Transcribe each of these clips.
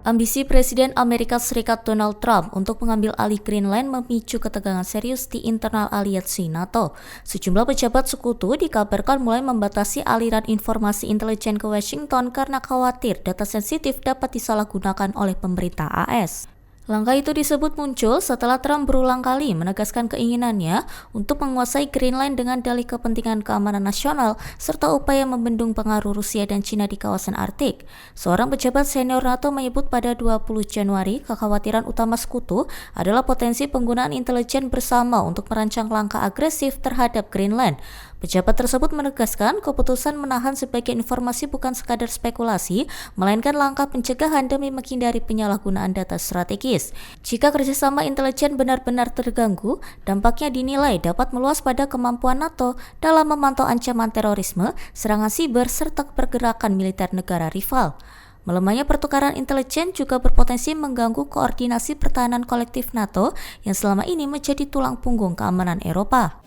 Ambisi Presiden Amerika Serikat Donald Trump untuk mengambil alih Greenland memicu ketegangan serius di internal aliansi NATO. Sejumlah pejabat sekutu dikabarkan mulai membatasi aliran informasi intelijen ke Washington karena khawatir data sensitif dapat disalahgunakan oleh pemerintah AS. Langkah itu disebut muncul setelah Trump berulang kali menegaskan keinginannya untuk menguasai Greenland dengan dalih kepentingan keamanan nasional serta upaya membendung pengaruh Rusia dan Cina di kawasan Arktik. Seorang pejabat senior NATO menyebut pada 20 Januari kekhawatiran utama sekutu adalah potensi penggunaan intelijen bersama untuk merancang langkah agresif terhadap Greenland. Pejabat tersebut menegaskan keputusan menahan sebagian informasi bukan sekadar spekulasi, melainkan langkah pencegahan demi menghindari penyalahgunaan data strategis. Jika kerjasama intelijen benar-benar terganggu, dampaknya dinilai dapat meluas pada kemampuan NATO dalam memantau ancaman terorisme, serangan siber, serta pergerakan militer negara rival. Melemahnya pertukaran intelijen juga berpotensi mengganggu koordinasi pertahanan kolektif NATO yang selama ini menjadi tulang punggung keamanan Eropa.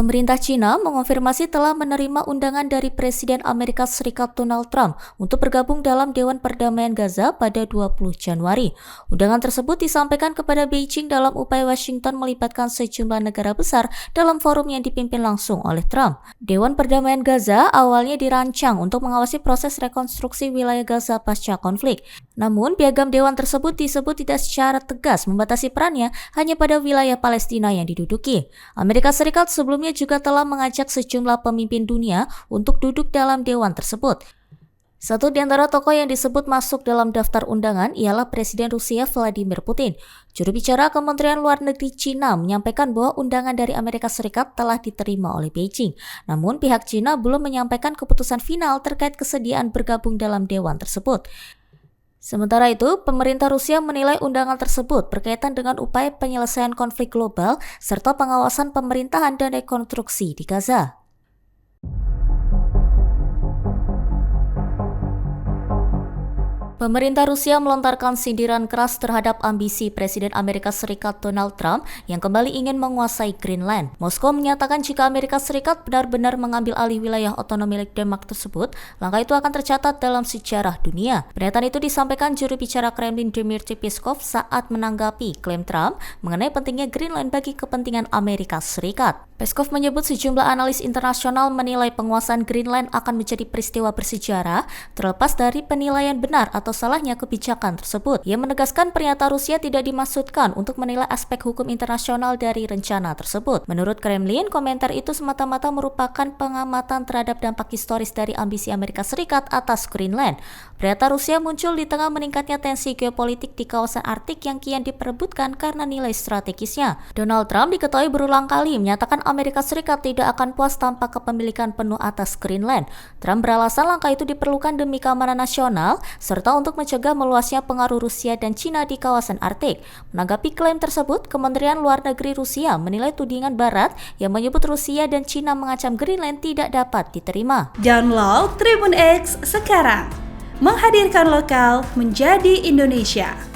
Pemerintah Cina mengonfirmasi telah menerima undangan dari Presiden Amerika Serikat Donald Trump untuk bergabung dalam Dewan Perdamaian Gaza pada 20 Januari. Undangan tersebut disampaikan kepada Beijing dalam upaya Washington melibatkan sejumlah negara besar dalam forum yang dipimpin langsung oleh Trump. Dewan Perdamaian Gaza awalnya dirancang untuk mengawasi proses rekonstruksi wilayah Gaza pasca konflik. Namun, piagam dewan tersebut disebut tidak secara tegas membatasi perannya hanya pada wilayah Palestina yang diduduki. Amerika Serikat sebelumnya juga telah mengajak sejumlah pemimpin dunia untuk duduk dalam dewan tersebut. Satu di antara tokoh yang disebut masuk dalam daftar undangan ialah Presiden Rusia Vladimir Putin. Juru bicara Kementerian Luar Negeri Cina menyampaikan bahwa undangan dari Amerika Serikat telah diterima oleh Beijing. Namun pihak Cina belum menyampaikan keputusan final terkait kesediaan bergabung dalam dewan tersebut. Sementara itu, pemerintah Rusia menilai undangan tersebut berkaitan dengan upaya penyelesaian konflik global serta pengawasan pemerintahan dan rekonstruksi di Gaza. Pemerintah Rusia melontarkan sindiran keras terhadap ambisi Presiden Amerika Serikat Donald Trump yang kembali ingin menguasai Greenland. Moskow menyatakan jika Amerika Serikat benar-benar mengambil alih wilayah otonomi milik Denmark tersebut, langkah itu akan tercatat dalam sejarah dunia. Pernyataan itu disampaikan juru bicara Kremlin Dmitry Peskov saat menanggapi klaim Trump mengenai pentingnya Greenland bagi kepentingan Amerika Serikat. Peskov menyebut sejumlah analis internasional menilai penguasaan Greenland akan menjadi peristiwa bersejarah terlepas dari penilaian benar atau salahnya kebijakan tersebut. Ia menegaskan pernyataan Rusia tidak dimaksudkan untuk menilai aspek hukum internasional dari rencana tersebut. Menurut Kremlin, komentar itu semata-mata merupakan pengamatan terhadap dampak historis dari ambisi Amerika Serikat atas Greenland. Pernyataan Rusia muncul di tengah meningkatnya tensi geopolitik di kawasan Arktik yang kian diperebutkan karena nilai strategisnya. Donald Trump diketahui berulang kali menyatakan Amerika Serikat tidak akan puas tanpa kepemilikan penuh atas Greenland. Trump beralasan langkah itu diperlukan demi keamanan nasional serta untuk mencegah meluasnya pengaruh Rusia dan Cina di kawasan Arktik. Menanggapi klaim tersebut, Kementerian Luar Negeri Rusia menilai tudingan Barat yang menyebut Rusia dan Cina mengancam Greenland tidak dapat diterima. Download Tribun X sekarang, menghadirkan lokal menjadi Indonesia.